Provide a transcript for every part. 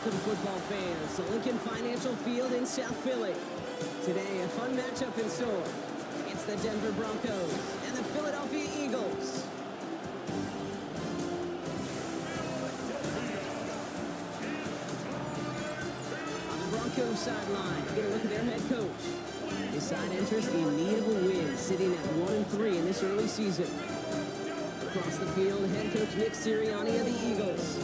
welcome football fans to Lincoln Financial Field in South Philly. Today, a fun matchup in store. It's the Denver Broncos and the Philadelphia Eagles. On the Broncos sideline, get a look at their head coach. His side enters in need of a win, sitting at 1-3 in this early season. Across the field, head coach Nick Sirianni of the Eagles.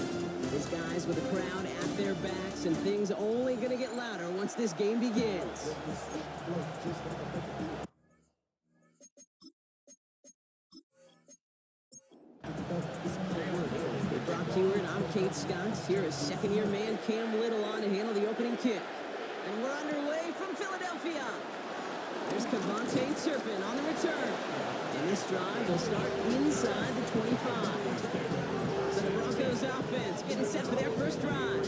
His guys with the crowd at their backs, and things only going to get louder once this game begins. With Brock Heward, I'm Kate Scott. Here is second-year man Cam Little on to handle the opening kick. And we're underway from Philadelphia. There's Cavante Turpin on the return. And this drive will start inside the 25. So the Broncos offense getting set for their first drive.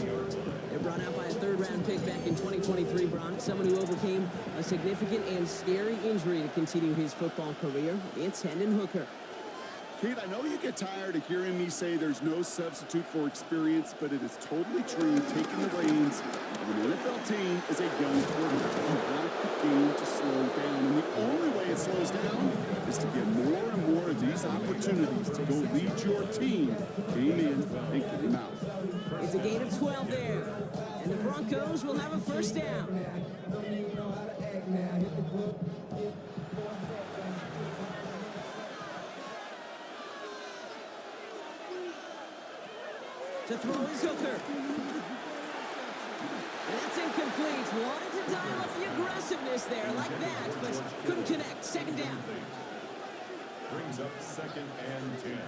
They're brought out by a third-round pick back in 2023, Brock. Someone who overcame a significant and scary injury to continue his football career. It's Hendon Hooker. Kate, I know you get tired of hearing me say there's no substitute for experience, but it is totally true. Taking the reins of an NFL team is a young quarterback. You want the game to slow down, and the only way it slows down is to get more and more of these opportunities to go lead your team game in and game out. It's a gain of 12 there, and the Broncos will have a first down. To throw is Hooker. And that's incomplete. Wanted to dial up the aggressiveness there like that, but couldn't connect. Second down. Brings up 2nd and 10.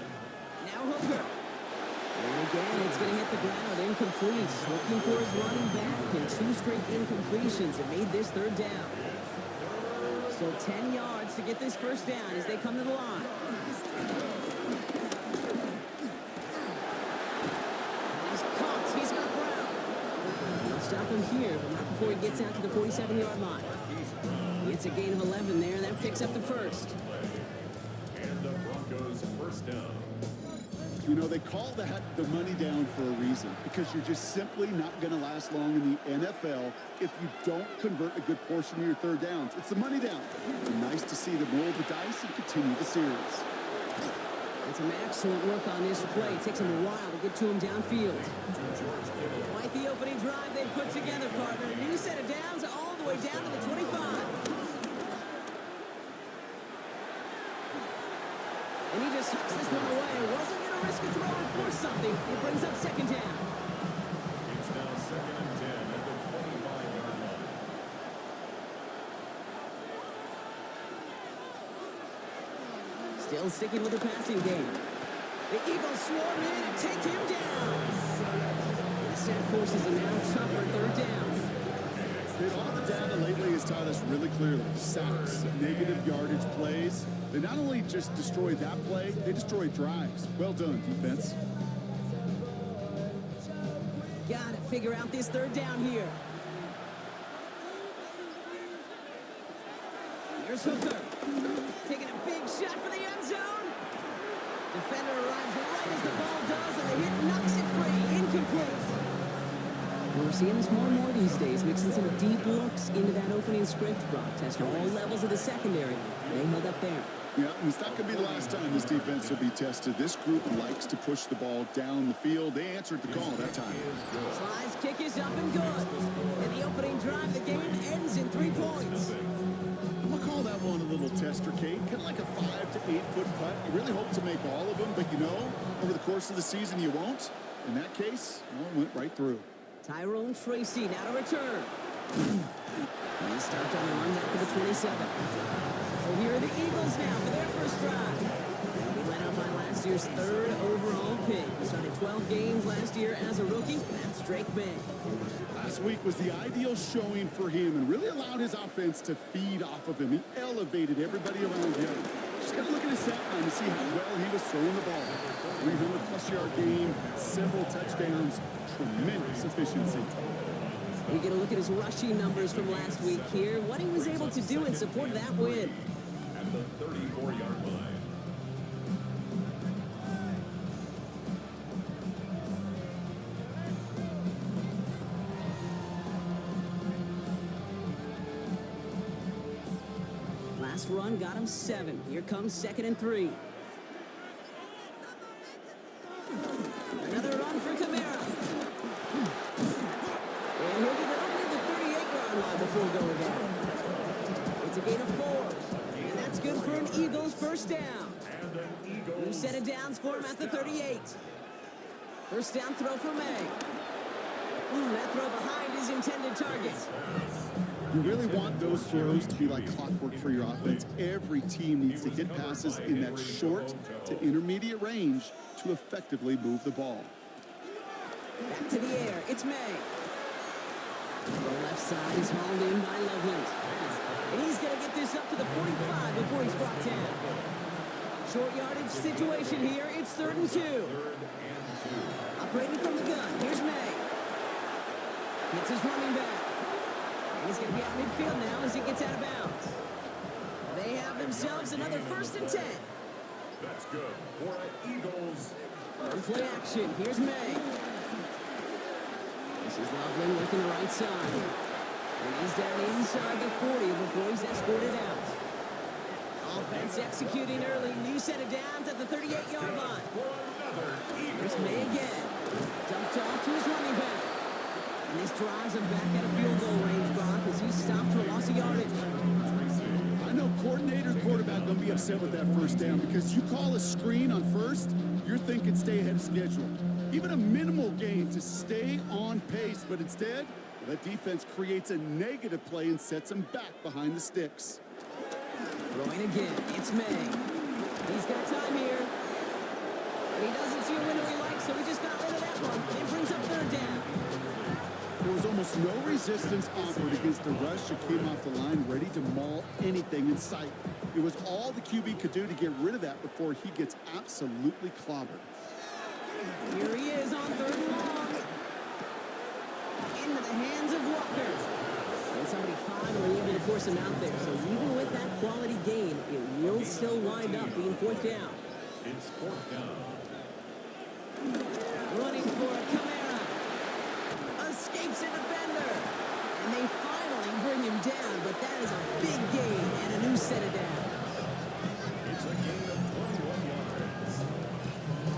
Now Hooker. And again, it's going to hit the ground. Incomplete. Looking for his running back, and 2 straight incompletions that made this third down. So 10 yards to get this first down as they come to the line. Stop him here, but not before he gets out to the 47-yard line. It's a gain of 11 there. That picks up the first. And the Broncos first down. You know, they call that the money down for a reason, because you're just simply not going to last long in the NFL if you don't convert a good portion of your third downs. It's the money down. It's nice to see them roll the dice and continue the series. And some excellent work on this play. It takes him a while to get to him downfield. Quite the opening drive they put together, partner. New set of downs all the way down to the 25. And he just hucks this one away. Wasn't going to risk a throw and force something. It brings up second down. It's now 2nd and 10 at the 25-yard line. Still sticking with the passing game. The Eagles swarm in and take him down. The set forces a now tougher third down. All the data lately has taught us really clearly. Sacks, negative yardage plays. They not only just destroy that play, they destroy drives. Well done, defense. Got to figure out this third down here. Here's Hooker. Taking a big shot for the end zone. Defender arrives right as the ball does, and the hit knocks it free. Incomplete. We're seeing this more and more these days, mixing some deep looks into that opening script, Brock. Test all levels of the secondary. They held up there. Yeah, and it's not going to be the last time this defense will be tested. This group likes to push the ball down the field. They answered the call that time. Slide's kick is up and good. In the opening drive, the game ends in 3 points. I'm going to call that one a little tester, Kate. Kind of like a 5 to 8 foot putt. You really hope to make all of them, but you know, over the course of the season, you won't. In that case, one went right through. Tyrone Tracy now to return. He starts on the run back to the 27. So here are the Eagles now for their first drive. They led out by last year's 3rd overall pick. He started 12 games last year as a rookie. That's Drake May. Last week was the ideal showing for him and really allowed his offense to feed off of him. He elevated everybody around him. Just got to look at his stat line to see how well he was throwing the ball. 300-plus yard game, several touchdowns, tremendous efficiency. We get a look at his rushing numbers from last week here. What he was able to do in support of that win. At the 34-yard line. Last run got him 7. Here comes 2nd and 3. Another run for Kamara. And he'll get it up near the 38-yard line before going down. It's a gain of 4. And that's good for an Eagles first down. New set of downs for him at the 38. First down throw for May. That throw behind his intended target. You really want those throws to be like clockwork for your offense. Every team needs to hit passes in that short to intermediate range to effectively move the ball. Back to the air. It's May. The left side is hauled in by Loveland. And he's going to get this up to the 45 before he's brought down. Short yardage situation here. It's 3rd and 2. Operating from the gun. Here's May. Hits his running back. And he's going to be at midfield now as he gets out of bounds. They have themselves another 1st and 10. That's good for the Eagles. On play action. Here's May. This is Loveland working the right side. And he's down inside the 40 before he's escorted out. Offense executing early. New set of downs at the 38-yard line. Here's May again. Dumped off to his running back. And this drives him back at a field goal range, Brock, as he stopped for loss of yardage. I know coordinator and quarterback going to be upset with that first down because you call a screen on first, you're thinking stay ahead of schedule. Even a minimal gain to stay on pace, but instead, that defense creates a negative play and sets him back behind the sticks. Throwing again, it's May. He's got time here. And he doesn't see a window he likes, so he just got rid of that one. It brings up 3rd down. There was almost no resistance offered against the rush that came off the line ready to maul anything in sight. It was all the QB could do to get rid of that before he gets absolutely clobbered. Here he is on 3rd and long. Into the hands of Walker. And somebody finally able to force him out there. So even with that quality gain, it will still wind up being 4th down. It's 4th down. Running for Kamara. Escapes a defender. And they finally bring him down, but that is a big gain and a new set of downs. It's a gain of 21 yards.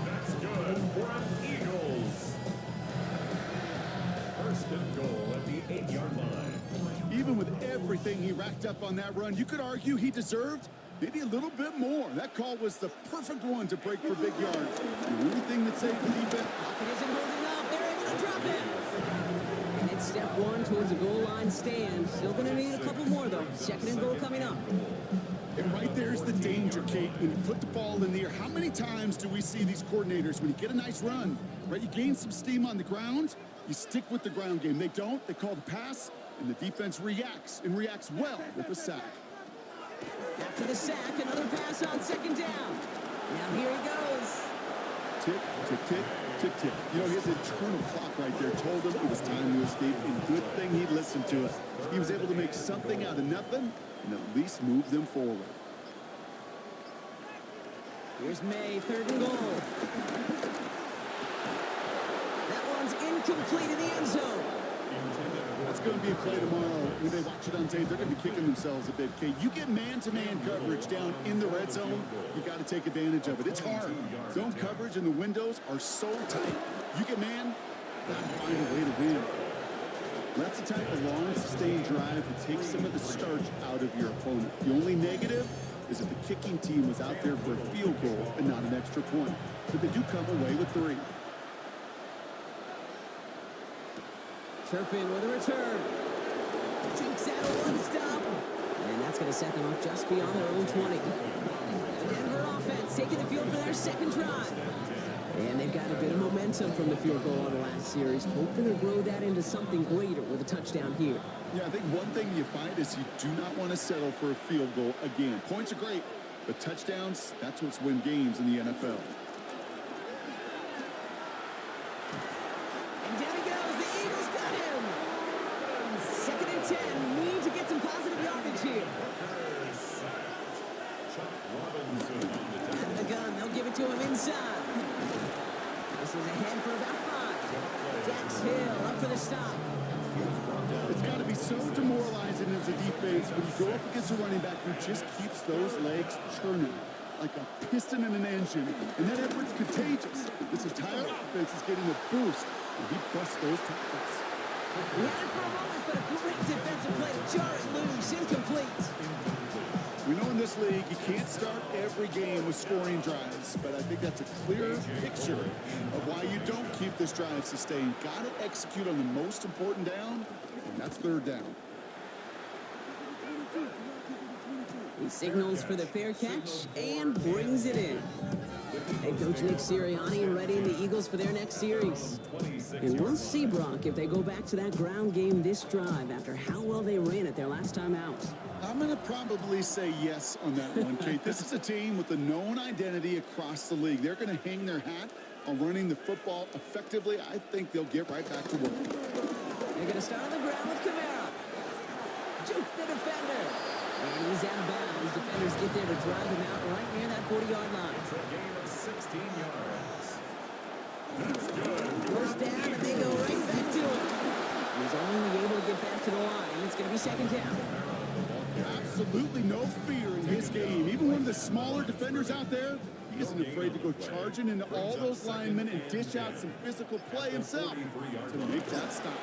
That's good for the Eagles. 1st and goal at the 8-yard line. Even with everything he racked up on that run, you could argue he deserved maybe a little bit more. That call was the perfect one to break for big yards. The only thing that saved the defense. Pocket isn't holding up. They're able to drop him. And it's step 1 towards a goal line stand. Still going to need a couple more, though. 2nd and goal coming up. And right there's the danger, Kate. When you put the ball in the air, how many times do we see these coordinators, when you get a nice run, right, you gain some steam on the ground, you stick with the ground game. They don't. They call the pass, and the defense reacts, and reacts well with the sack. After the sack, another pass on 2nd down. Now here he goes. Tick, tick, tick, tick, tick. You know, his internal clock right there told him it was time to escape, and good thing he listened to it. He was able to make something out of nothing and at least move them forward. Here's May, 3rd and goal. That one's incomplete in the end zone. That's going to be a play tomorrow. When they watch it on tape, they're going to be kicking themselves a bit. Okay, you get man-to-man coverage down in the red zone, you got to take advantage of it. It's hard. Zone coverage and the windows are so tight. You get man, got to find a way to win. That's the type of long, sustained drive that takes some of the starch out of your opponent. The only negative is if the kicking team was out there for a field goal and not an extra point. But they do come away with 3. Turpin with a return. Takes out a 1-stop. And that's going to set them up just beyond their own 20. The Denver offense taking the field for their 2nd drive. And they've got a bit of momentum from the field goal on the last series, hoping to grow that into something greater with a touchdown here. Yeah, I think one thing you find is you do not want to settle for a field goal again. Points are great, but touchdowns, that's what's win games in the NFL. And down he goes. The Eagles got him. 2nd and 10. Need to get some positive yardage here. Out of the gun. They'll give it to him inside. This is ahead for about 5. Dax Hill up for the stop. It's It's got to be so demoralizing as a defense when you go up against a running back who just keeps those legs churning like a piston in an engine, and that effort's contagious. This entire offense is getting a boost, and he busts those tackles. He had it for a moment, but a great defensive play to jar it loose, incomplete. We know in this league you can't start every game with scoring drives, but I think that's a clear picture of why you don't keep this drive sustained. Got to execute on the most important down, and that's third down. He signals for the fair catch and brings it in. Head coach Nick Sirianni readying the Eagles for their next series. And we'll see, Brock, if they go back to that ground game this drive after how well they ran it their last time out. I'm going to probably say yes on that one, Kate. This is a team with a known identity across the league. They're going to hang their hat on running the football effectively. I think they'll get right back to work. They're going to start on the ground with Kamara. Juke the defender. And he's out of bounds. Defenders get there to drive him out right near that 40-yard line. It's a gain of 16 yards. That's good. First down, and they go right back to him. He's only able to get back to the line. It's going to be second down. Absolutely no fear in his game. Even one of the smaller defenders out there, he isn't afraid to go charging into all those linemen and dish out some physical play himself to make that stop.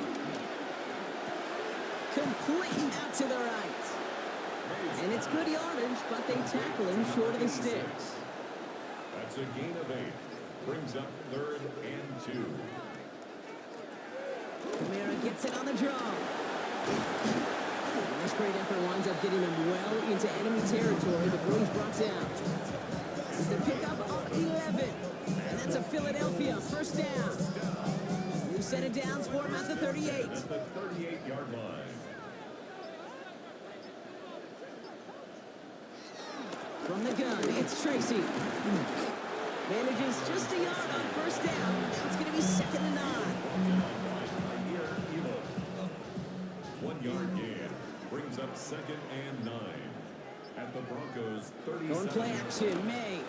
Complete out to the right. And it's good yardage, but they tackle him short of the sticks. That's a gain of 8. Brings up 3rd and 2. Kamara gets it on the draw. This great effort winds up getting him well into enemy territory before he's brought down. It's a pickup of 11. And that's a Philadelphia first down. We've set it down for him at the 38. At the 38-yard line. From the gun, it's Tracy. Manages just a yard on first down. Now it's going to be 2nd and 9. 1 yard gain. Brings up 2nd and 9. At the Broncos 37. Going play action, May.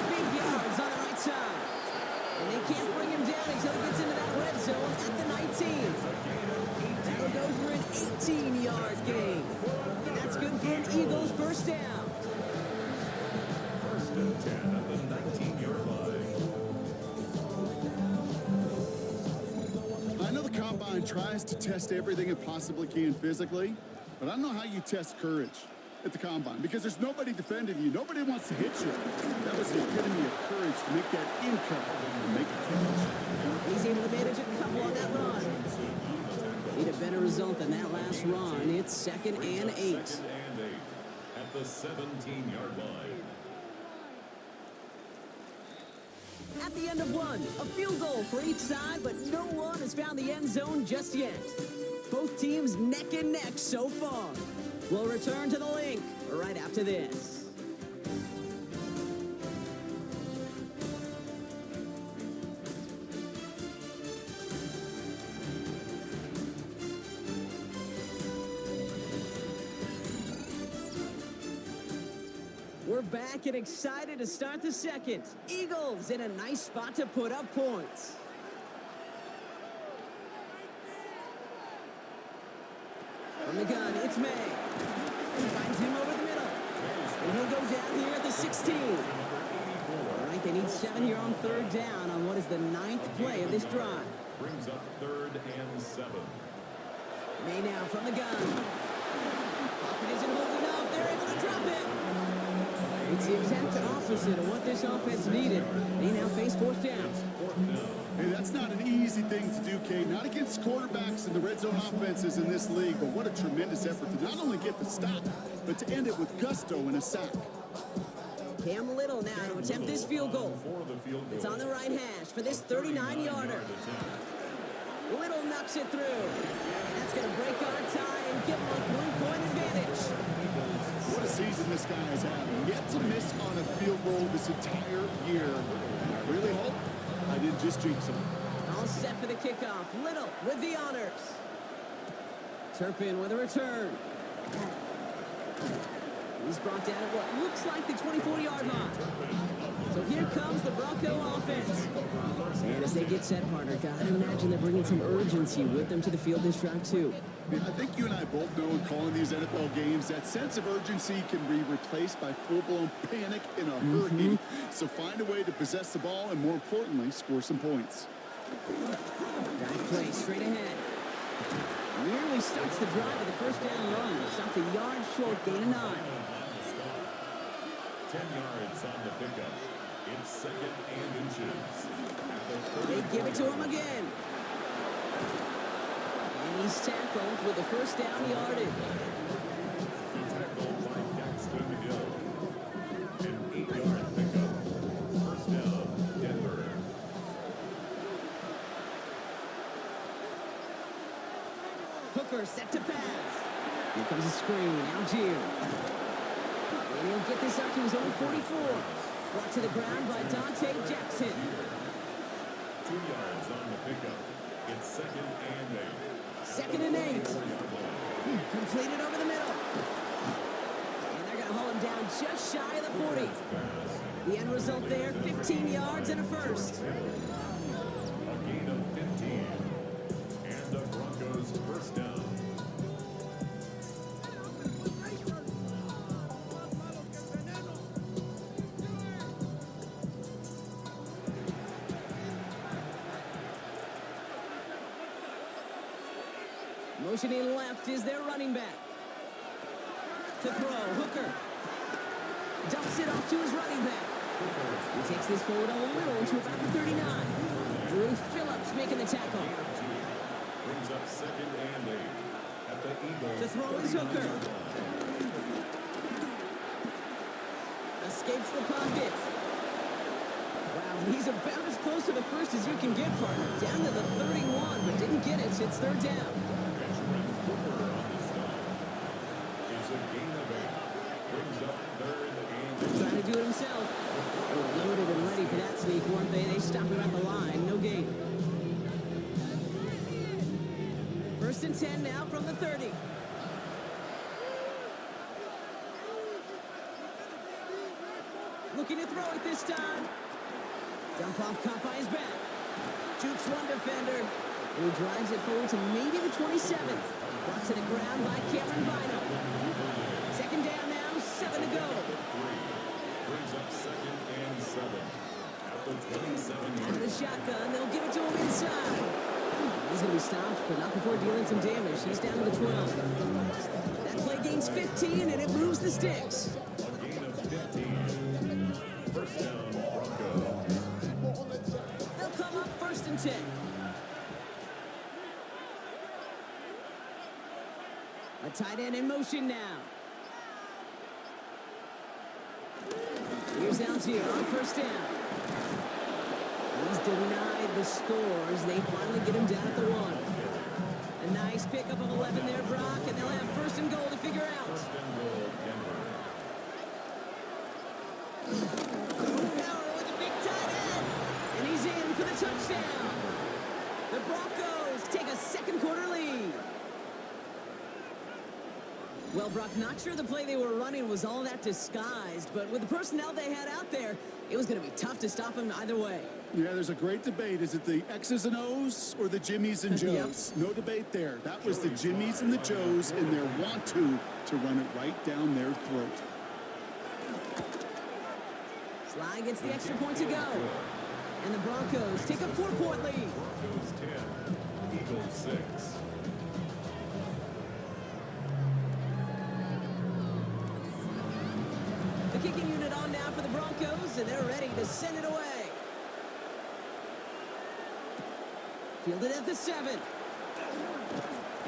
Big yards on the right side. And they can't bring him down until he gets into that red zone at the 19. That'll go for an 18-yard gain. And that's good for an Eagles first down. 1st and 10 at the 19-yard line. I know the combine tries to test everything it possibly can physically, but I don't know how you test courage at the combine because there's nobody defending you. Nobody wants to hit you. That was the epitome of courage to make that income and make a catch. He's able to manage a couple on that run. Need a better result than that last run. It's 2nd and 8. 2nd and 8 at the 17-yard line. At the end of one, a field goal for each side, but no one has found the end zone just yet. Both teams neck and neck so far. We'll return to the link right after this. We're back and excited to start the second. Eagles in a nice spot to put up points. From the gun, it's May. Finds him over the middle. And he'll go down here at the 16. All right, they need 7 here on 3rd down on what is the 9th play of this drive. Brings up 3rd and 7. May now from the gun. Pocket isn't holding up. They're able to drop it. It's the exact opposite of what this offense needed. They now face 4th down. Hey, that's not an easy thing to do, Kate. Not against quarterbacks and the red zone offenses in this league, but what a tremendous effort to not only get the stop, but to end it with gusto and a sack. Cam Little now to attempt this field goal. It's on the right hash for this 39-yarder. Little knocks it through. And that's going to break our tie and give him a 3-point advantage. What a season this guy has had. Yet to miss on a field goal this entire year. And I really hope I didn't just jinx him. All set for the kickoff. Little with the honors. Turpin with a return. He's brought down at what looks like the 24-yard line. So here comes the Bronco offense. And as they get set, partner, gotta imagine they're bringing some urgency with them to the field this drive, too. I think you and I both know in calling these NFL games, that sense of urgency can be replaced by full-blown panic in a hurry. So find a way to possess the ball and, more importantly, score some points. Dive play straight ahead. Nearly starts the drive with a first down run. Stopped a yard short, gain of 9. 10 yards on the pickup. It's second and inches. They give it to him again. And he's tackled with the first down yardage. Tackled by Daxton Hill. An 8-yard pickup. First down, Denver. Hooker set to pass. Here comes a screen. Algier. And he'll get this up to his own 44. Brought to the ground by Dante Jackson. 2 yards on the pickup. It's second and 8. Second and 8. Completed over the middle. And they're going to haul him down just shy of the 40. The end result there, 15 yards and a first. A gain of 15. And the Broncos first down. Motioning left is their running back. To throw, Hooker. Dumps it off to his running back. He takes this forward a little to about the 39. Drew Phillips making the tackle. Brings up second and 8 at the Eagles. To throw is Hooker. Escapes the pocket. Wow, he's about as close to the first as you can get, partner. Down to the 31, but didn't get it. It's third down. Trying to do it himself. They were loaded and ready for that sneak, weren't they? They stopped him at the line. No gain. First and 10 now from the 30. Looking to throw it this time. Dump off caught by his back. Jukes one defender. And he drives it forward to maybe the 27. Brought to the ground by Cameron Bynum. Second down now, 7 to go. Brings up second and 7 at the 27. Out of the shotgun, they'll give it to him inside. He's going to be stopped, but not before dealing some damage. He's down to the 12. That play gains 15, and it moves the sticks. A gain of 15. First down, Broncos. They'll come up first and 10. A tight end in motion now. Here's Algier on first down. He's denied the score as they finally get him down at the 1. A nice pickup of 11 there, Brock, and they'll have first and goal to figure out. Power with a big tight end, and he's in for the touchdown. The Broncos take a second quarter lead. Well, Brock, not sure the play they were running was all that disguised, but with the personnel they had out there, it was going to be tough to stop him either way. Yeah, there's a great debate. Is it the X's and O's or the Jimmies and Joes? No debate there. That was the Jimmies and the Joes in their want-to run it right down their throat. Sly gets the extra point to go. And the Broncos take a 4-point lead. Broncos 10, Eagles 6. The kicking unit on now for the Broncos, and they're ready to send it away. Fielded at the 7.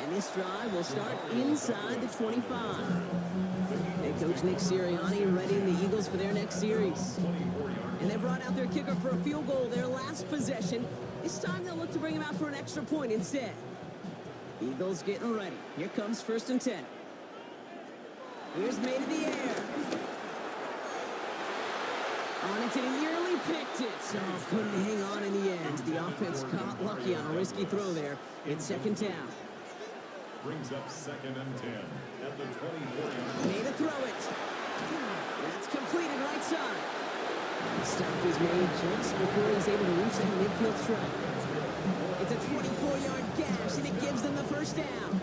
And this drive will start inside the 25. Head coach Nick Sirianni readying the Eagles for their next series. And they brought out their kicker for a field goal their last possession. This time they'll look to bring him out for an extra point instead. Eagles getting ready. Here comes first and 10. Here's made in the air. On it, and he nearly picked it. So couldn't hang on in the end. The offense got lucky on a risky throw there. It's second down. Brings up second and 10 at the 24-yard line. Made a throw it. is made just before he's able to reach that midfield strike. It's a 24-yard gash, and it gives them the first down.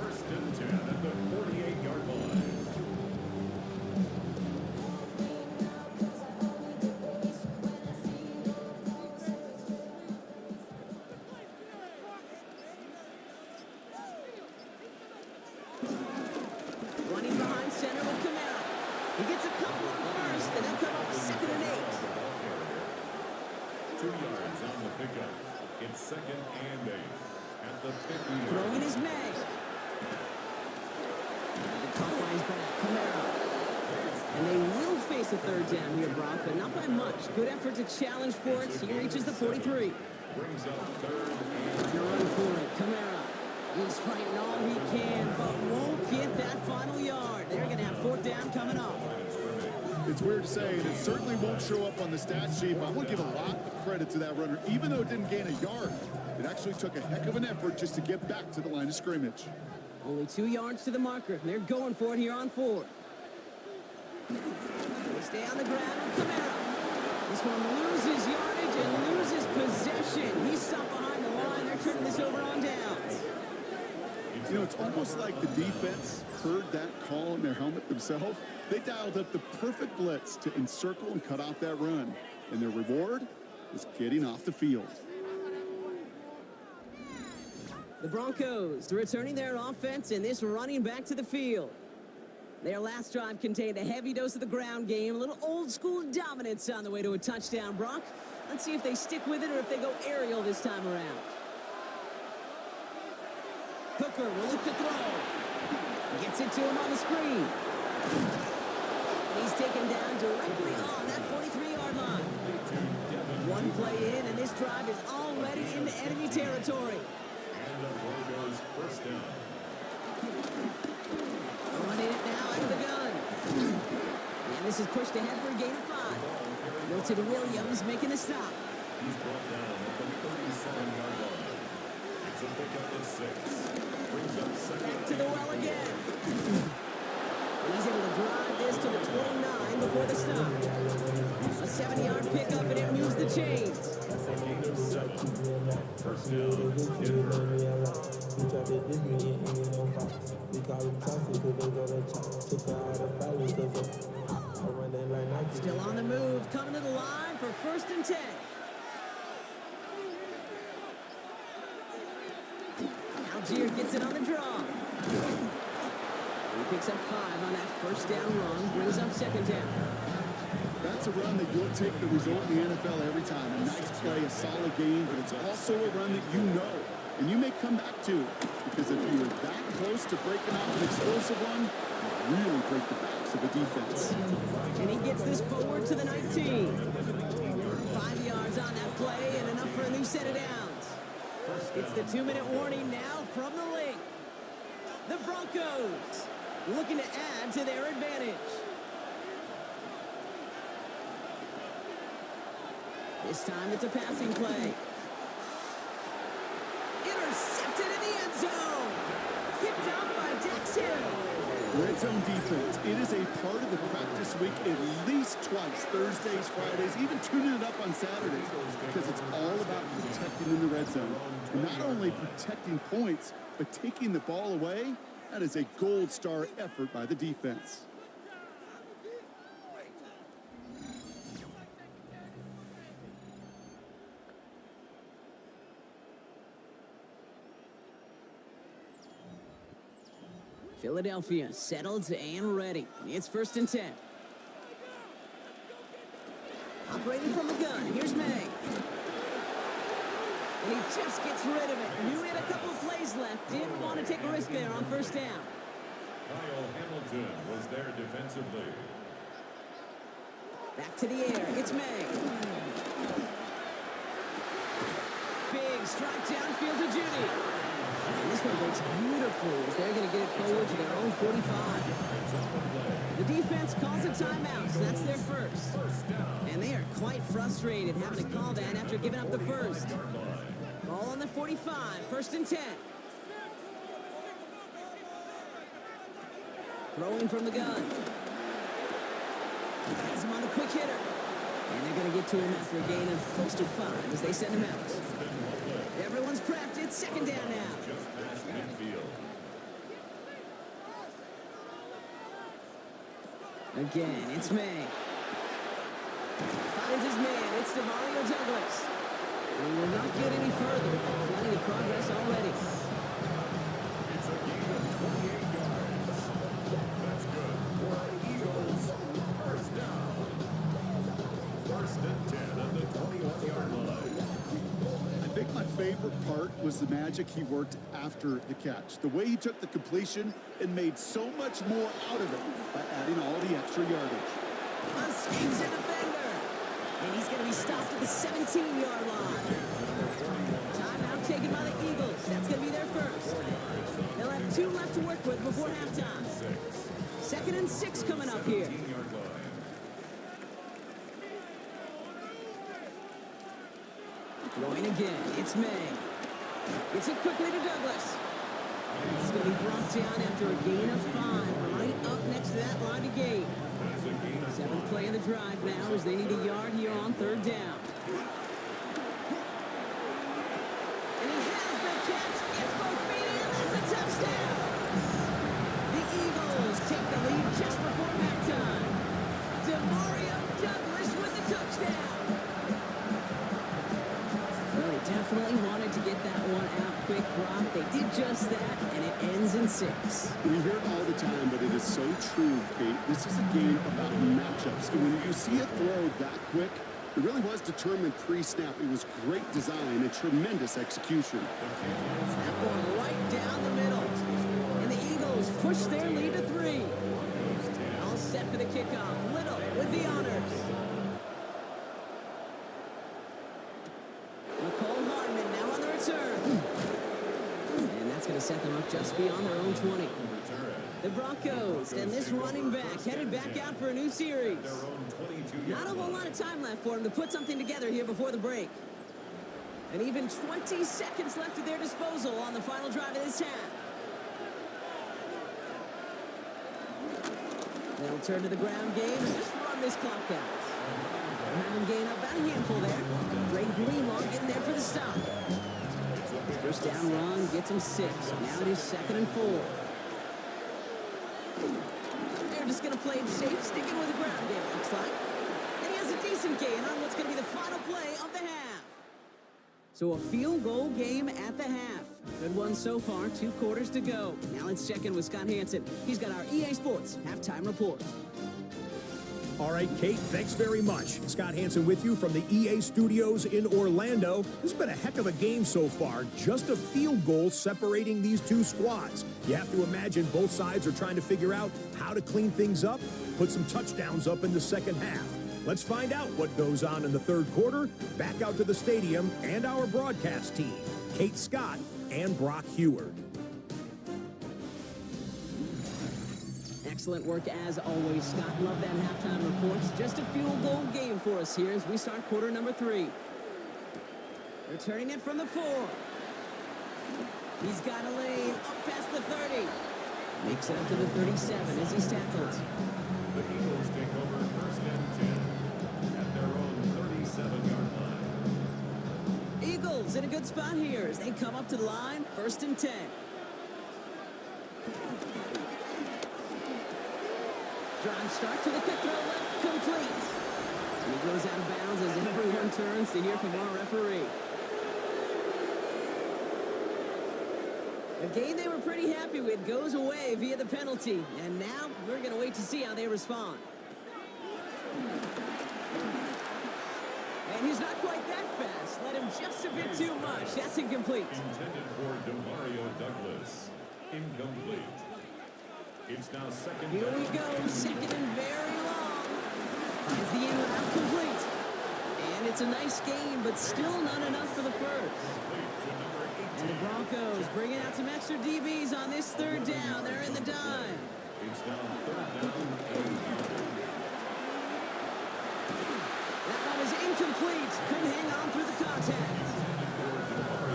First and 10 at the 48-yard line. Running behind center with Kamara. He gets a couple on first, and they'll come up 2nd and 8. 2 yards on the pickup. It's 2nd and 8 at the 50. Throwing is May. The top line's back, Kamara. And they will face a 3rd down here, Brock, but not by much. Good effort to challenge for it. He reaches the 43. Brings up 3rd and Trying to run for it, Kamara. He's fighting all he can, but won't get that final yard. They're going to have 4th down coming up. It's weird to say, and it certainly won't show up on the stat sheet, but I want to give a lot of credit to that runner. Even though it didn't gain a yard, it actually took a heck of an effort just to get back to the line of scrimmage. Only 2 yards to the marker, and they're going for it here on 4th. They stay on the ground with Kamara. This one loses yardage and loses possession. He's stopped behind the line. They're turning this over on downs. You know, it's almost like the defense heard that call in their helmet themselves. They dialed up the perfect blitz to encircle and cut off that run. And their reward is getting off the field. The Broncos returning their offense and this running back to the field. Their last drive contained a heavy dose of the ground game, a little old-school dominance on the way to a touchdown, Brock. Let's see if they stick with it or if they go aerial this time around. Hooker will look to throw. Gets it to him on the screen. And he's taken down directly on that 43-yard line. One play in, and this drive is already into enemy territory. the Broncos first down. Running it now out of the gun. And this is pushed ahead for a gain of 5. Milton Williams making the stop. He's brought down at the 37-yard line. It's a pickup of 6. Brings up second. Back to the well again. And he's able to drive this to the 29 before the stop. A 7-yard pickup, and it moves the chains. A gain of 7. First down, Denver. Still on the move, coming to the line for 1st and 10. Algier gets it on the draw. He picks up 5 on that 1st down run, brings up 2nd down. That's a run that you'll take the result in the NFL every time. A nice play, a solid game, but it's also a run that you know, and you may come back to. Because if you were that close to breaking off an explosive one, you really break the backs of the defense. And he gets this forward to the 19. 5 yards on that play and enough for a new set of downs. It's the 2-minute warning now from the link. The Broncos looking to add to their advantage. This time it's a passing play. Intercepted in the end zone. Picked up by Dax Hill. Red zone defense, it is a part of the practice week at least twice, Thursdays, Fridays, even tuning it up on Saturdays, because it's all about protecting in the red zone. And not only protecting points, but taking the ball away. That is a gold star effort by the defense. Philadelphia settled and ready. It's 1st and 10. Operating from the gun. Here's May. And he just gets rid of it. Knew he had a couple of plays left. Didn't want to take a risk there on 1st down. Kyle Hamilton was there defensively. Back to the air. It's May. Big strike downfield to Judy. And this one breaks beautifully as they're going to get it forward to their own 45. The defense calls a timeout, so that's their first. And they are quite frustrated having to call that after giving up the first. Ball on the 45, 1st and 10. Throwing from the gun. Has him on the quick hitter. And they're going to get to him after a gain of close to 5 as they send him out. Everyone's prepped. It's second down now. Just past midfield. Again, it's May. Finds his man. It's Demario Douglas. And he will not get any further, but plenty of progress already. It's a gain of 28 yards. That's good for Eagles. First down. First and 10 at the 21-yard line. I think my favorite part was the magic he worked after the catch. The way he took the completion and made so much more out of it by adding all the extra yardage. Escapes a defender. And he's going to be stopped at the 17-yard line. Timeout taken by the Eagles. That's going to be their first. They'll have 2 left to work with before halftime. 2nd and 6 coming up here. 17-yard line. Throwing again. It's May. Gets it quickly to Douglas. He's going to be brought down after a gain of 5. Right up next to that line of gain. That's a gain of 7th play of the drive now as they need a yard here on 3rd down. And he has the catch. Gets both feet in. That's a touchdown. The Eagles take the lead just before halftime. Demario Douglas with the touchdown. Well, they definitely wanted to get that one out quick, Brock. They did just that, and it ends in 6. We hear it all the time, but it is so true, Kate. This is a game about matchups. And when you see a throw that quick, it really was determined pre-snap. It was great design and tremendous execution. That one right down the middle. And the Eagles push their lead to 3. All set for the kickoff. Little with the honors. Nicole Hardman now on the return. And that's going to set them up just beyond their own 20. The Broncos and this running back headed back out for a new series. Not a whole lot of time left for him to put something together here before the break. And even 20 seconds left at their disposal on the final drive of this half. They'll turn to the ground game and just run this clock out. Having gained up about a handful there. Greg Greenlaw getting there for the stop. First down run gets him 6. So now it is 2nd and 4. They're just going to play it safe, sticking with the ground game, it looks like. And he has a decent gain on what's going to be the final play of the half. So a field goal game at the half. Good one so far, 2 quarters to go. Now let's check in with Scott Hansen. He's got our EA Sports halftime report. All right, Kate, thanks very much. Scott Hansen with you from the EA Studios in Orlando. This has been a heck of a game so far. Just a field goal separating these 2 squads. You have to imagine both sides are trying to figure out how to clean things up, put some touchdowns up in the second half. Let's find out what goes on in the 3rd quarter. Back out to the stadium and our broadcast team, Kate Scott and Brock Heward. Excellent work as always, Scott. Love that halftime reports. Just a field goal game for us here as we start quarter number 3. Returning it from the 4. He's got a lane up past the 30. Makes it up to the 37 as he's tackled. The Eagles take over first and 10 at their own 37-yard line. Eagles in a good spot here as they come up to the line. 1st and 10. Drive start to the quick throw left, complete. And he goes out of bounds as everyone turns to hear from our referee. A game they were pretty happy with goes away via the penalty. And now we're going to wait to see how they respond. And he's not quite that fast. Let him just a bit too much. That's incomplete. Intended for Demario Douglas. Incomplete. It's now 2nd. Here we go. 2nd and very long. Finds the in route complete. And it's a nice game, but still not enough for the first. And the Broncos bringing out some extra DBs on this 3rd down. They're in the dime. It's now 3rd down and 1. That one is incomplete. Couldn't hang on through the contact.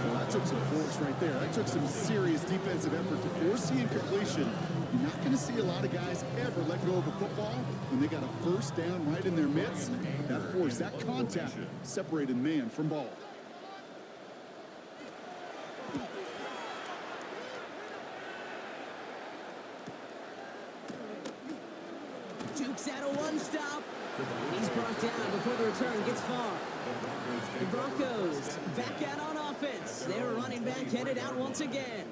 Well, that's took some force right there. That took some serious defensive effort to force the incompletion. You're not going to see a lot of guys ever let go of a football when they got a first down right in their midst. That force, that contact separated man from ball. Jukes out a one-stop. And he's brought down before the return gets far. The Broncos back out on offense. They're running back headed out once again.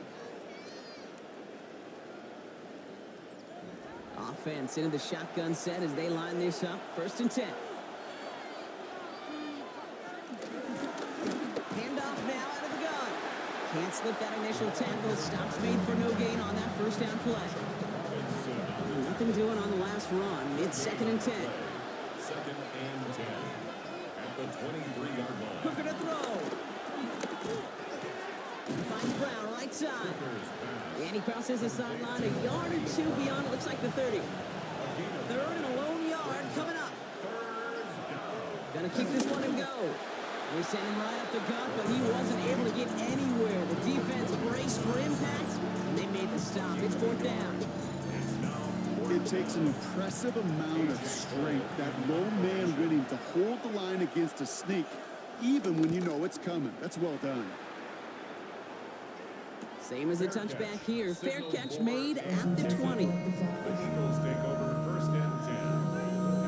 Offense into the shotgun set as they line this up. 1st and 10. Handoff now out of the gun. Can't slip that initial tackle. Stops made for no gain on that first down play. Nothing doing on the last run. It's 2nd and 10. 2nd and 10 at the 23-yard line. Hooker to throw. He finds Brown right side. And he crosses the sideline a yard or two beyond. It looks like the 30. 3rd and a lone yard coming up. Gonna keep this one and go. They sent him right up the gut, but he wasn't able to get anywhere. The defense braced for impact, and they made the stop. It's 4th down. It takes an impressive amount of strength, that lone man winning, to hold the line against a sneak, even when you know it's coming. That's well done. Same as a touchback here. Fair catch made at the 20. The Eagles take over 1st and 10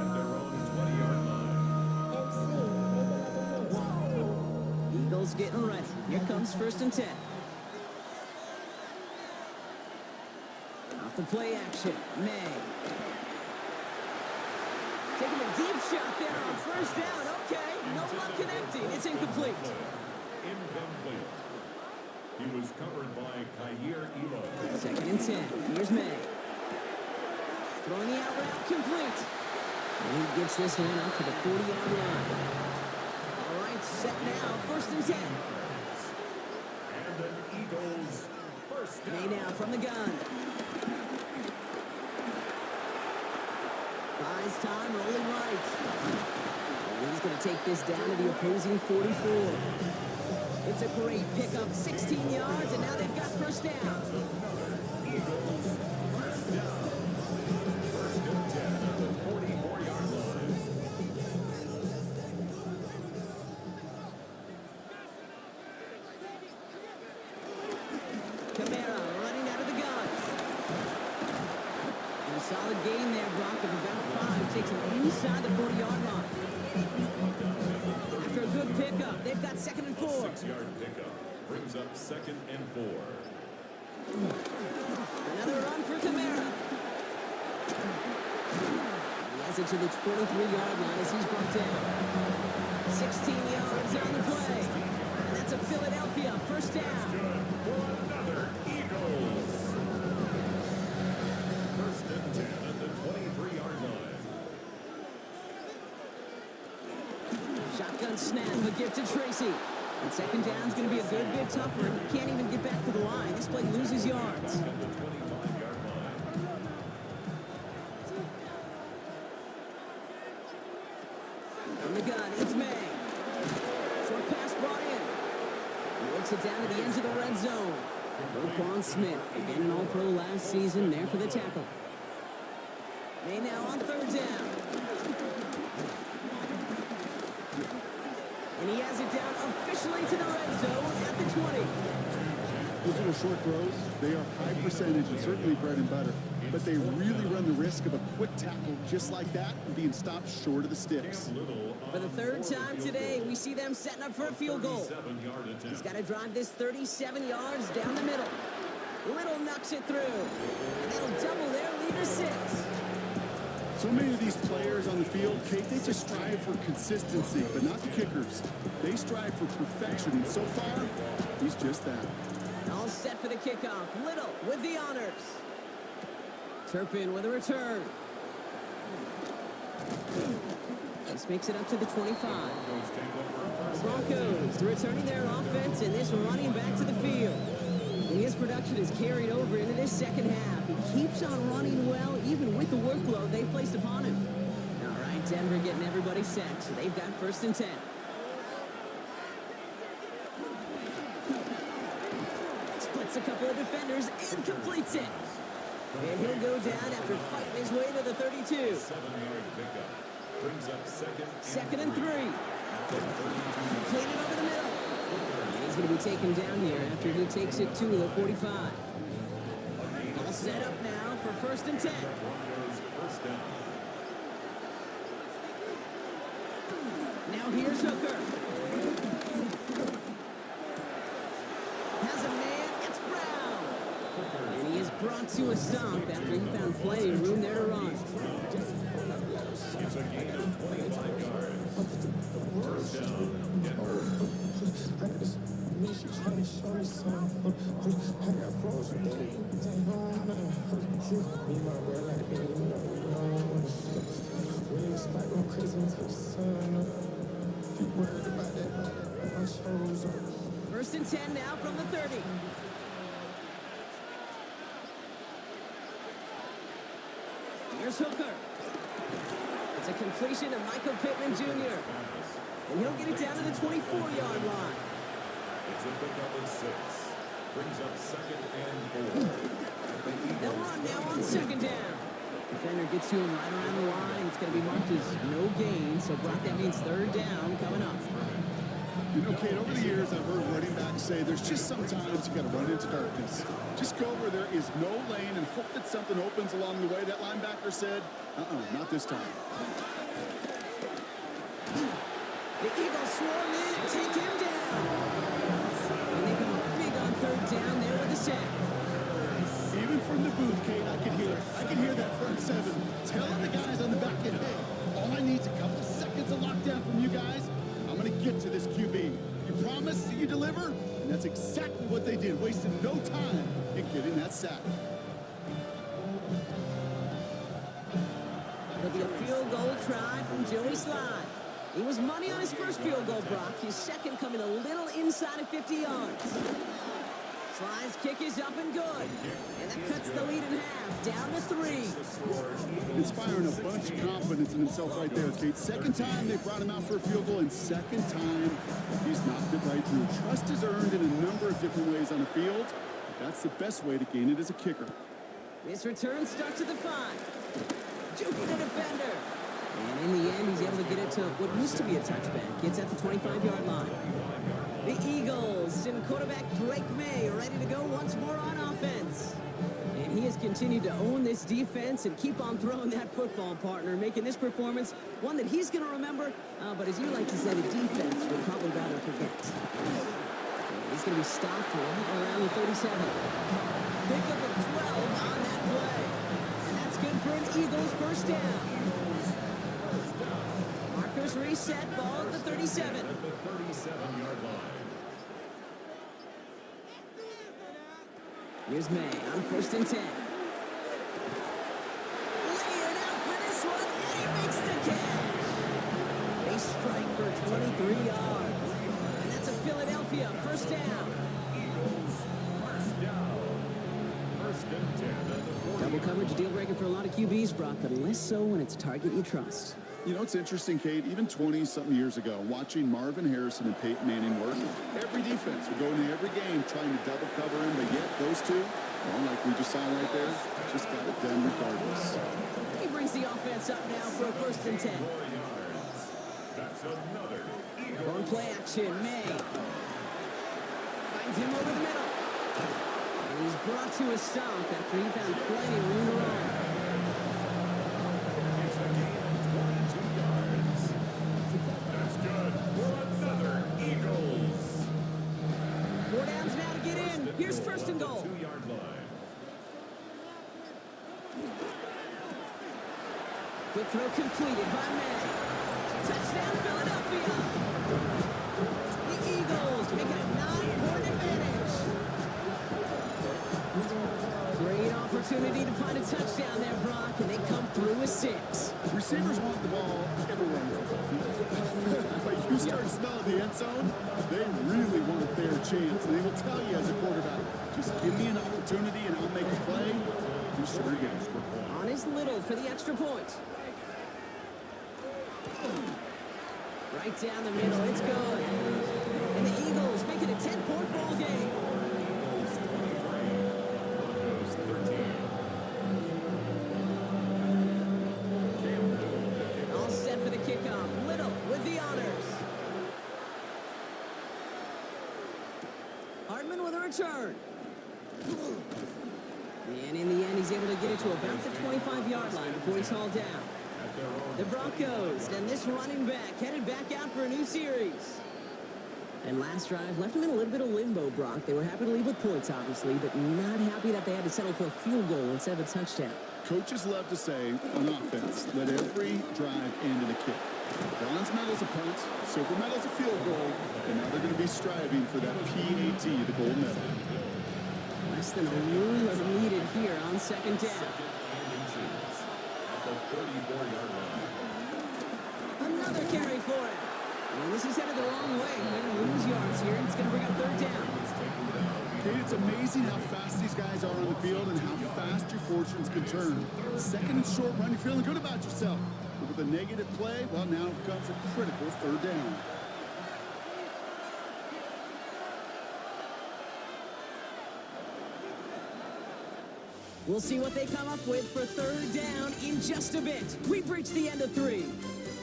at their own 20-yard line. Eagles getting ready. Here comes 1st and 10. Off the play action. May. Taking a deep shot there on 1st down. Okay, no luck connecting. It's incomplete. Incomplete. He was covered by Kyer Elo. 2nd and 10. Here's May. Throwing the out route complete. And he gets this one up to the 40-yard line. All right, set now. 1st and 10. And the Eagles first down. May now from the gun. Buys time, rolling right. And he's going to take this down to the opposing 44. It's a great pickup, 16 yards, and now they've got 1st down. Eagles first down. 1st and 10 at the 44-yard line. Kamara running out of the gun. And a solid gain there, Brock, of about 5. Takes him inside the 40-yard line. After a good pickup, they've got 2nd and 4. 6-yard pickup brings up 2nd and 4. Another run for Kamara. He has it to the 23-yard line as he's brought down. 16 yards on the play. And that's a Philadelphia 1st down. For another Eagles. 1st and 10 at the 23-yard line. Shotgun snap, a gift to Tracy. And 2nd down's going to be a good bit tougher. He can't even get back to the line. This play loses yards. At the 25-yard line. From the gun, it's May. Short pass brought in. He works it down to the edge of the red zone. Roquan Smith, again an All-Pro last season, there for the tackle. May now on 3rd down. And he has it down officially to the red zone at the 20. Those little short throws, they are high percentage and certainly bread and butter. But they really run the risk of a quick tackle just like that and being stopped short of the sticks. For the 3rd time today, we see them setting up for a field goal. He's got to drive this 37 yards down the middle. Little knocks it through. And that'll double their lead to 6. So many of these players on the field, Kate, they just strive for consistency, but not the kickers. They strive for perfection, and so far, he's just that. All set for the kickoff. Little with the honors. Turpin with a return. This makes it up to the 25. The Broncos returning their offense and this running back to the field. And his production is carried over into this 2nd half. He keeps on running well, even with the workload they placed upon him. All right, Denver getting everybody set, so they've got 1st and 10. couple of defenders and completes it. And he'll go down after fighting his way to the 32. 7-yard pickup. Brings up Second and 3. Completed over the middle. And he's going to be taken down here after he takes it to the 45. All set up now for first and 10. Broncos first down. Now here's Hooker. Has a man, it's Brown. And he is brought to a stop after he found plenty of room there to run. It's a gain of 25 yards. First down, Denver. First and 10 now from the 30. Here's Hooker. It's a completion of Michael Pittman Jr. And he'll get it down to the 24-yard line. It's a pickup of 6. Brings up second and 4. They'll run now on second down. Defender gets to him right around the line. It's going to be marked as no gain. So, Brock, that means third down coming up. You know, Kate, over the years, I've heard running backs say there's just sometimes you got to run into darkness. Just go where there is no lane and hope that something opens along the way. That linebacker said, not this time. The Eagles swarm in and take him down. And they come up big on third down there with the sack. Even from the booth, Kate, I could hear it. I could hear that front seven telling the guys on the back end, hey, all I need is a couple seconds of lockdown from you guys. I'm going to get to this QB. You promise that you deliver? And that's exactly what they did, wasting no time in getting that sack. It'll be a field goal try from Joey Slye. He was money on his first field goal, Brock. His second coming a little inside of 50 yards. Slye's kick is up and good. And that cuts the lead in half, down to 3. Inspiring a bunch of confidence in himself right there, Kate. Second time they brought him out for a field goal, and second time he's knocked it right through. Trust is earned in a number of different ways on the field. That's the best way to gain it as a kicker. His return starts at the 5. Juking the defender. And in the end, he's able to get it to what used to be a touchback. It's at the 25-yard line. The Eagles and quarterback Drake May are ready to go once more on offense. And he has continued to own this defense and keep on throwing that football, partner, making this performance one that he's going to remember. But as you like to say, the defense would probably rather forget. And he's going to be stopped right around the 37. Pickup of 12 on that play. And that's good for an Eagles first down. Markers reset, ball at the 37. At the 37-yard line. Here's May on first and 10. Laying out for this one, and he makes the catch. They strike for 23 yards. And that's a Philadelphia first down. Eagles first down. First and 10 at the 40. Double coverage deal breaker for a lot of QBs, Brock, but less so when it's a target you trust. You know, it's interesting, Kate, even 20-something years ago, watching Marvin Harrison and Peyton Manning work, every defense would go into every game trying to double cover him, but yet those two, well, like we just saw right there, just got it done regardless. He brings the offense up now for a first and 10. That's another Eagle. On play action, May. Finds him over the middle. And he's brought to a stop after he found plenty of room to run. It's a gain of 22 yards. That's good for another Eagles. 4 downs now to get in. Here's first and goal. 2-yard line. Quick throw completed by May. Touchdown, Philadelphia. The Eagles make it a 9-point advantage. Great opportunity to find a touchdown there, Brock, and they come through with 6. Receivers want the ball everywhere on the football field. But you start smelling the end zone, they really want their chance. And they will tell you as a quarterback, just give me an opportunity and I'll make a play. You sure get it. On is Little for the extra point. Right down the middle, it's good. And the Eagles make it a 10-point ball game. return. And in the end, he's able to get it to about the 25-yard line before he's hauled down. The Broncos and this running back headed back out for a new series. And last drive left them in a little bit of limbo, Brock. They were happy to leave with points, obviously, but not happy that they had to settle for a field goal instead of a touchdown. Coaches love to say on offense, let every drive end in a kick. Bronze medal's a punt, silver medal's a field goal, and now they're going to be striving for that PAT, the gold medal. Less than a ruler needed here on second down. Another carry for it. And this is headed the wrong way. They're going to lose yards here. It's going to bring up third down. Kate, it's amazing how fast these guys are on the field and how fast your fortunes can turn. Second and short run, you're feeling good about yourself. But with a negative play, well, now comes a critical third down. We'll see what they come up with for third down in just a bit. We've reached the end of 3.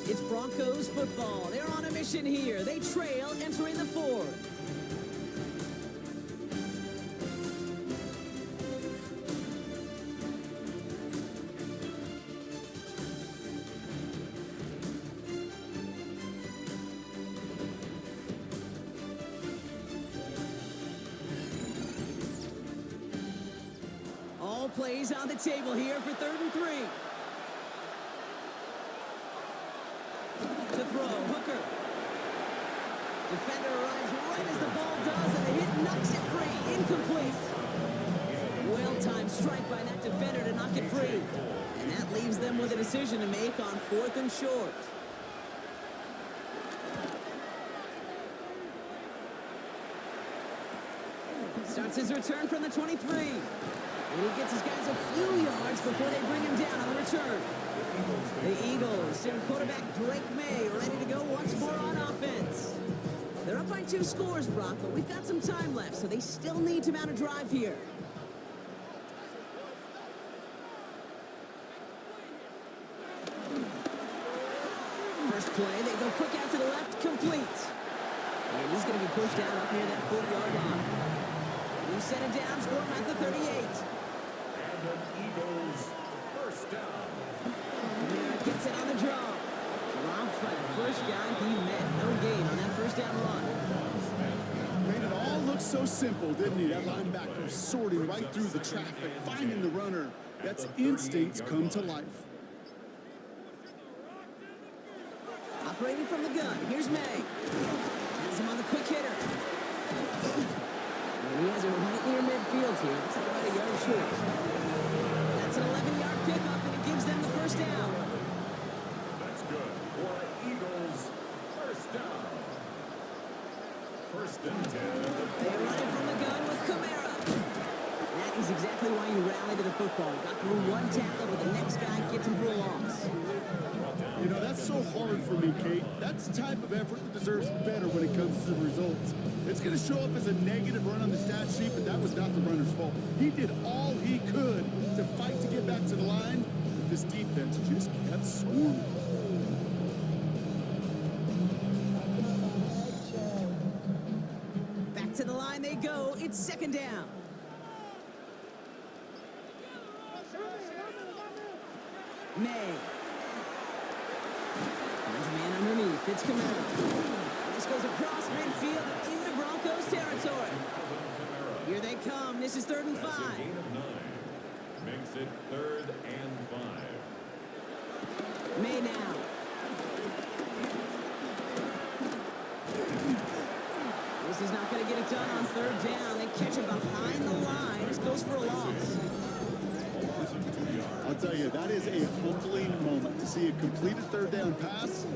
It's Broncos football. They're on a mission here. They trail entering the 4th. All plays on the table here for 3rd and 3. To throw, Hooker. Defender arrives right as the ball does, and the hit knocks it free. Incomplete. Well-timed strike by that defender to knock it free. And that leaves them with a decision to make on 4th and short. Starts his return from the 23. And he gets his guys a few yards before they bring him down on the return. The Eagles and quarterback Drake May ready to go once more on offense. They're up by 2 scores, Brock, but we've got some time left, so they still need to mount a drive here. First play, they go quick out to the left, complete. And he's going to be pushed out up near that 40-yard line. New set of downs for him at the 38. The Eagles first down. Yeah, gets it on the draw. Dropped by the first guy he met. No gain on that first down run. Made it all look so simple, didn't he? That linebacker sorting right through the traffic, finding the runner. That's instincts come to life. Operating from the gun. Here's May. Has him on the quick hitter. And he has it right near midfield here. It's about a yard short. That's an 11-yard pickup, and it gives them the first down. That's good for Eagles first down. 1st and 10. They run it from the gun with Kamara. That is exactly why you rally to the football. Got through one tackle, but the next guy gets him for a loss. You know, that's so hard for me, Kate. That's the type of effort that deserves better when it comes to the results. It's going to show up as a negative run on the stat sheet, but that was not the runner's fault. He did all he could to fight to get back to the line, but this defense just kept swarming. Back to the line they go. It's 2nd down. May. Finds a man underneath. It's Kamara. This goes across midfield and into Broncos territory. Here they come. This is 3rd and 5. Gain of 9. Makes it 3rd and 5. May now. This is not going to get it done on 3rd down. They catch it behind the line. This goes for a loss. I'll tell you, that is a humbling moment to see a completed 3rd down pass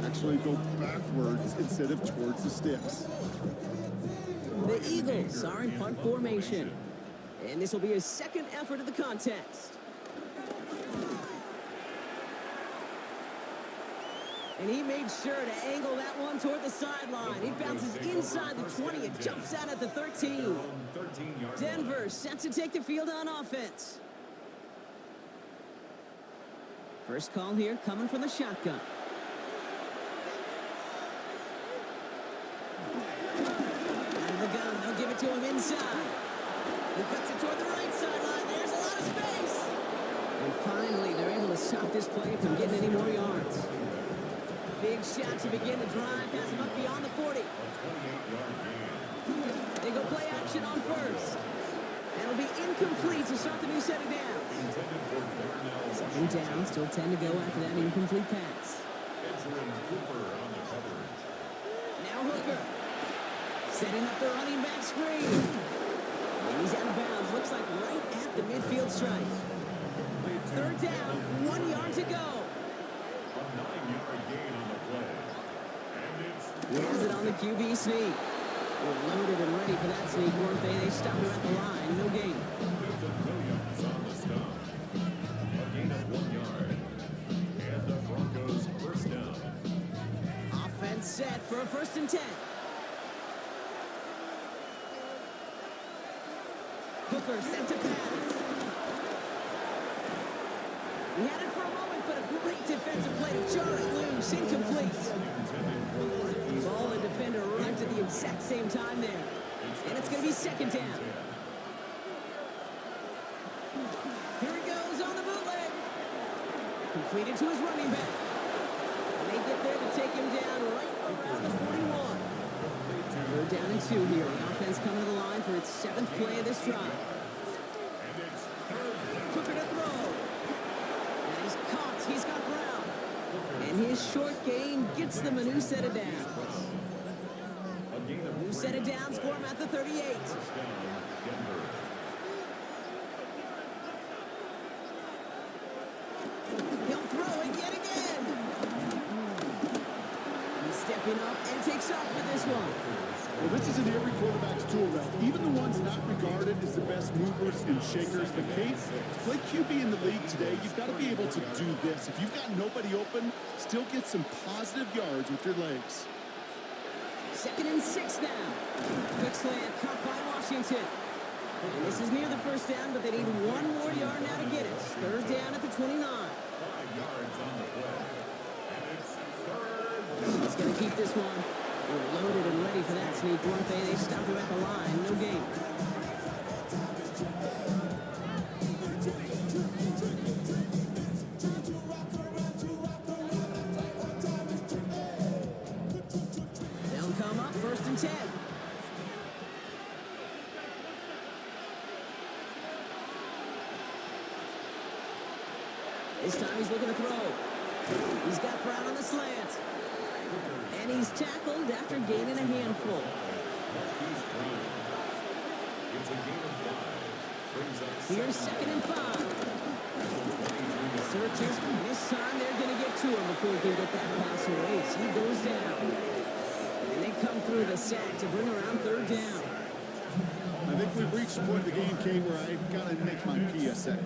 actually go backwards instead of towards the sticks. The Eagles are in punt formation. And this will be his 2nd effort of the contest. And he made sure to angle that one toward the sideline. It bounces inside the 20. It jumps out at the 13. Denver set to take the field on offense. First call here coming from the shotgun. Out of the gun, they'll give it to him inside. Finally, they're able to stop this play from getting any more yards. Big shot to begin the drive. Has him up beyond the 40. They go play action on first. That'll be incomplete to start the new set of downs. Second down, still 10 to go after that incomplete pass. Now Hooker. Setting up the running back screen. And he's out of bounds. Looks like right at the midfield stripe. Third down, 1 yard to go. A 9-yard gain on the play. And it's He has it on the QB sneak. They're loaded and ready for that sneak, weren't they? They stopped him at the line. No gain. Milton Williams on the stop. A gain of 1 yard. And the Broncos first down. Offense set for a 1st and 10. Hooker set to pass. He had it for a moment, but a great defensive play to jar it loose. Incomplete. Ball and defender arrived at the exact same time there. And it's going to be 2nd down. Here he goes on the bootleg. Completed to his running back. And they get there to take him down right around the 41. 3rd down and 2 here. The offense coming to the line for its 7th play of this drive. Hooker to throw. And he's caught. He's got Brown. And his short gain gets them a new set of downs. New set of downs for him at the 38. He'll throw it yet again. He's stepping up and takes off with this one. Well, this is in every quarterback's tool belt, even the ones not regarded as the best movers and shakers. But Kate, to play QB in the league today, you've got to be able to do this. If you've got nobody open, still get some positive yards with your legs. 2nd and 6 now. Quick slant caught by Washington. And this is near the 1st down, but they need 1 more yard now to get it. 3rd down at the 29. 5 yards on the play. And it's 3rd. He's going to keep this one. They're loaded and ready for that sneak, weren't they? They stopped him at the line. No gain. They'll come up 1st and 10. This time he's looking to throw. He's got Brown on the slant. And he's tackled after gaining a handful. It's a gain of 5. Brings up Here's 2nd and 5. Searches. This time they're going to get to him before he can get that pass away. So he goes down. And they come through the sack to bring around 3rd down. I think we've reached the point of the game, Kane, where I got to make my PSA.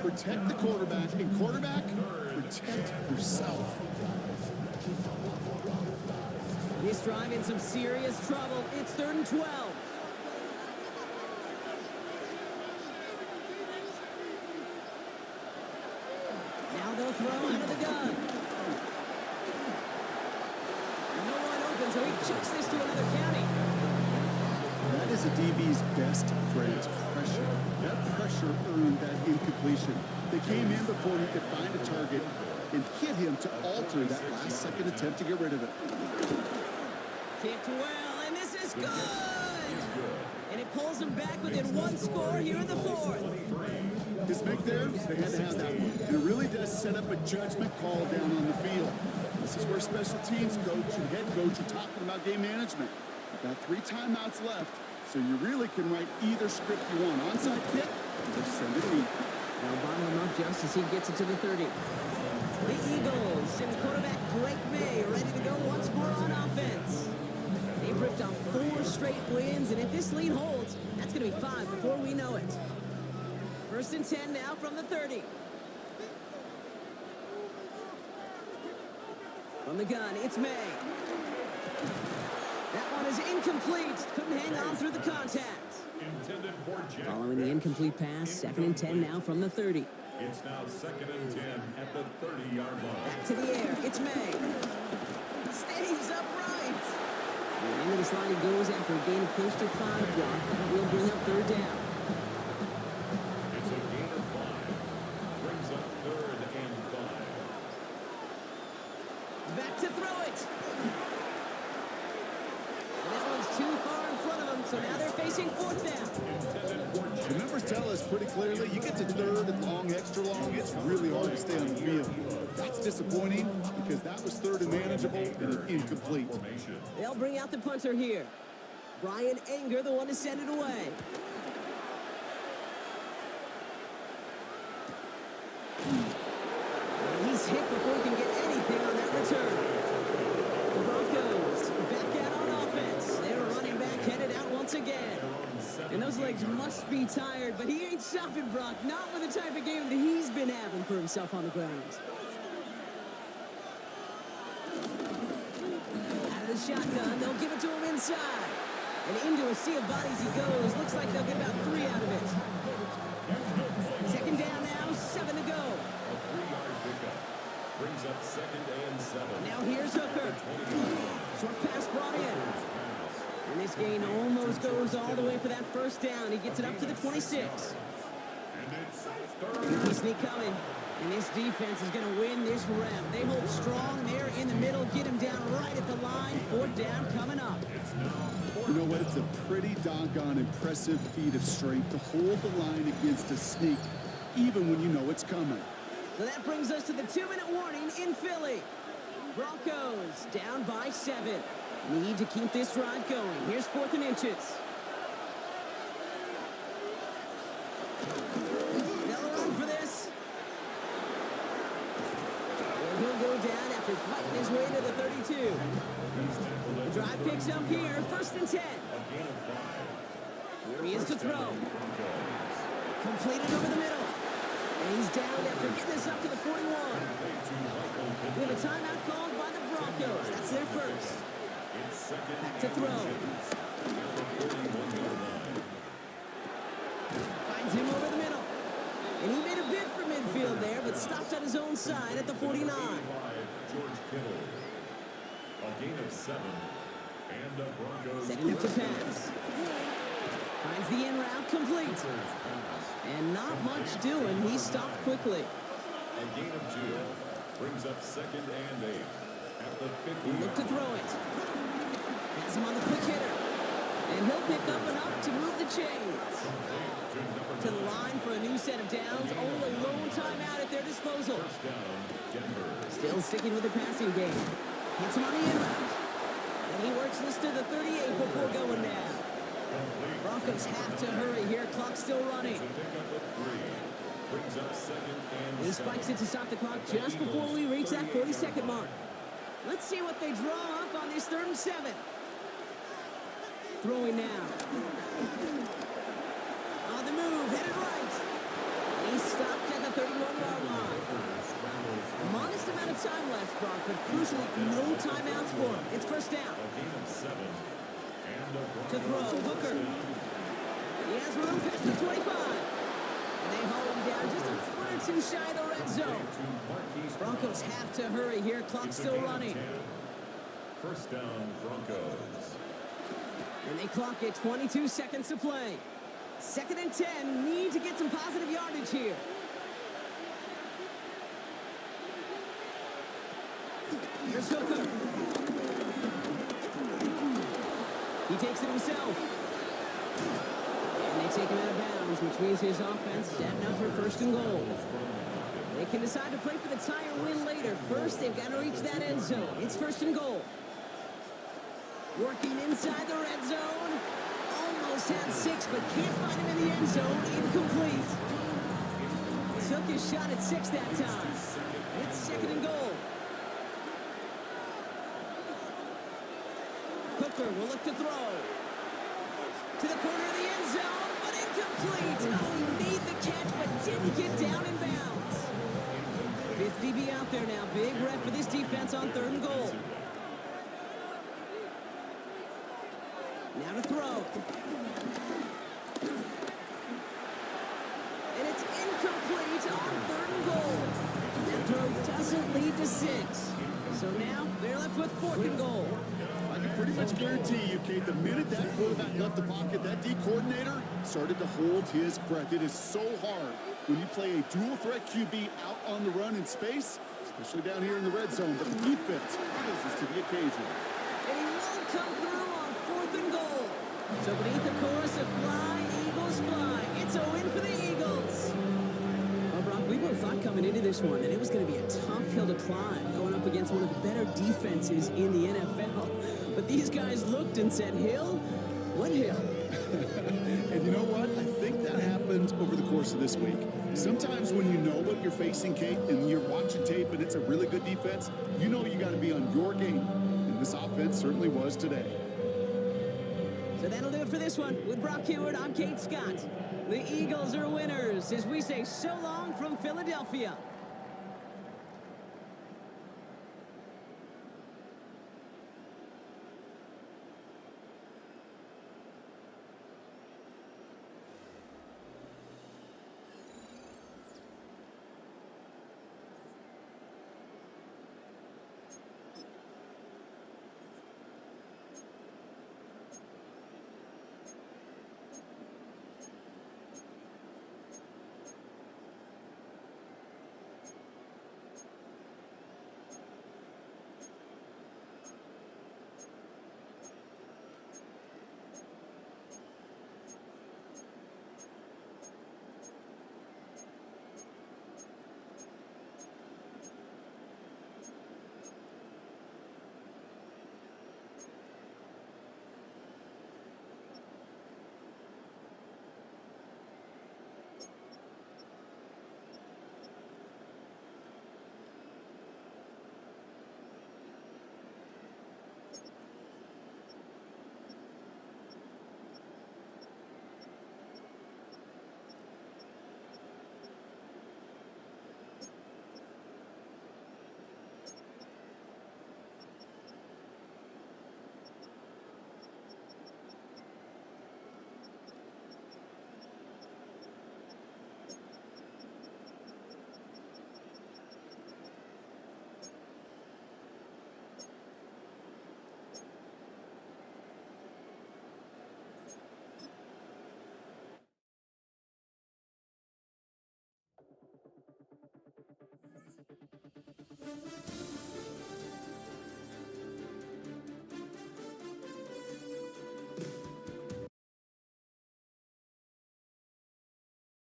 Protect the quarterback, and quarterback, protect yourself. This drive in some serious trouble. It's 3rd and 12. Now they'll throw out of the gun. No one open, so he chucks this to another county. That is a DB's best friend, pressure. That pressure earned that incompletion. They came in before he could find a target and hit him to alter that last-second attempt to get rid of it. Kicked well, and this is good! And it pulls them back within 1 score here in the 4th. His make there, they had to have that one. And it really does set up a judgment call down on the field. This is where special teams coach and head coach are talking about game management. You've got 3 timeouts left, so you really can write either script you want. Onside kick, or send it deep. Now bottle him up just as he gets it to the 30. The Eagles send quarterback Drake May ready to go once more on offense. They've ripped off 4 straight wins, and if this lead holds, that's going to be 5 before we know it. 1st and 10 now from the 30. From the gun, it's May. That one is incomplete. Couldn't hang on through the contact. intended for Jack. Following the incomplete pass, 2nd and 10 now from the 30. It's now 2nd and 10 at the 30-yard line. Back to the air. It's May. Stays upright. And into the slide he goes after a gain of close to 5 yards. That will bring up 3rd down. It's a gain of 5. Brings up Back to throw it. And that one's too far in front of them, so now they're facing fourth down. The numbers tell us pretty clearly, you get to third and long, extra long, it's really hard to stay on the field. That's disappointing because that was third and manageable and an incomplete. They'll bring out the punter here. Brian Anger, the one to send it away. He's hit before he can get anything on that return. The Broncos back out on offense. They're running back headed out once again. And those legs must be tired, but he ain't stopping, Brock. Not with the type of game that he's been having for himself on the ground. Out of the shotgun, they'll give it to him inside. And into a sea of bodies he goes. Looks like they'll get about 3 out of it. Second down now, 7 to go. Brings up 2nd and 7. Now here's Hooker. Short pass brought in. And this gain almost goes all the way for that first down. He gets it up to the 26. He sneak coming. And this defense is going to win this rep. They hold strong there in the middle. Get him down right at the line. 4th down coming up. You know what? It's a pretty doggone impressive feat of strength to hold the line against a sneak, even when you know it's coming. So that brings us to the 2-minute warning in Philly. Broncos down by 7. Need to keep this drive going. Here's 4th and inches. They'll run for this. And he'll go down after fighting his way to the 32. The drive picks up here. 1st and 10. Here he is to throw. Completed over the middle. And he's down after getting this up to the 41. We have a timeout called by the Broncos. That's their first. Back to throw. Finds him over the middle. And he made a bid for midfield there, but stopped on his own side at the 49. George Kittle. A gain of 7. And the Broncos. Setting up to pass. Finds the in route complete. And not much doing. He stopped quickly. A gain of 2. Brings up 2nd and 8. At the 50. Look to throw it. Has him on the quick hitter. And he'll pick up enough to move the chains. To the line for a new set of downs. Only a lone timeout at their disposal. Still sticking with the passing game. Hits him on the in route. And he works this to the 38 before going down. Broncos have to hurry here. Clock's still running. He spikes it to stop the clock just before we reach that 40-second mark. Let's see what they draw up on this 3rd and 7. Throwing now. On the move, headed right. And he's stopped at the 31-yard line. Modest amount of time left, Brock, but crucially no timeouts for him. It's 1st down. To throw, Hooker. He has room past the 25. And they haul him down just a foot or 2 shy of the red zone. Broncos have to hurry here. Clock's still running. 1st down, Broncos. And they clock it. 22 seconds to play. 2nd and 10. Need to get some positive yardage here. Here's Hooker. He takes it himself. And they take him out of bounds, which means his offense setting up for 1st and goal. They can decide to play for the tie or win later. First, they've got to reach that end zone. It's 1st and goal. Working inside the red zone. Almost had 6, but can't find him in the end zone. Incomplete. Took his shot at 6 that time. It's 2nd and goal. Hooker will look to throw. To the corner of the end zone, but incomplete. Oh, he made the catch, but didn't get down in bounds. 5th DB out there now. Big rep for this defense on 3rd and goal. Now to throw. And it's incomplete on 3rd and goal. That throw doesn't lead to 6. So now they're left with 4th and goal. I can pretty much guarantee you, Kate, the minute that quarterback left the pocket, that D coordinator started to hold his breath. It is so hard when you play a dual threat QB out on the run in space, especially down here in the red zone, but the defense rises to the occasion. And he won't come through on 4th and goal. So beneath the chorus of Fly, Eagles Fly, it's a win for the Eagles. Well, Brock, we both thought coming into this one that it was going to be a tough hill to climb going up against one of the better defenses in the NFL. But these guys looked and said, Hill? What hill? And you know what? I think that happened over the course of this week. Sometimes when you know what you're facing, Kate, and you're watching tape and it's a really good defense, you know you got to be on your game. And this offense certainly was today. So that'll do it for this one. With Brock Heward, I'm Kate Scott. The Eagles are winners as we say so long from Philadelphia.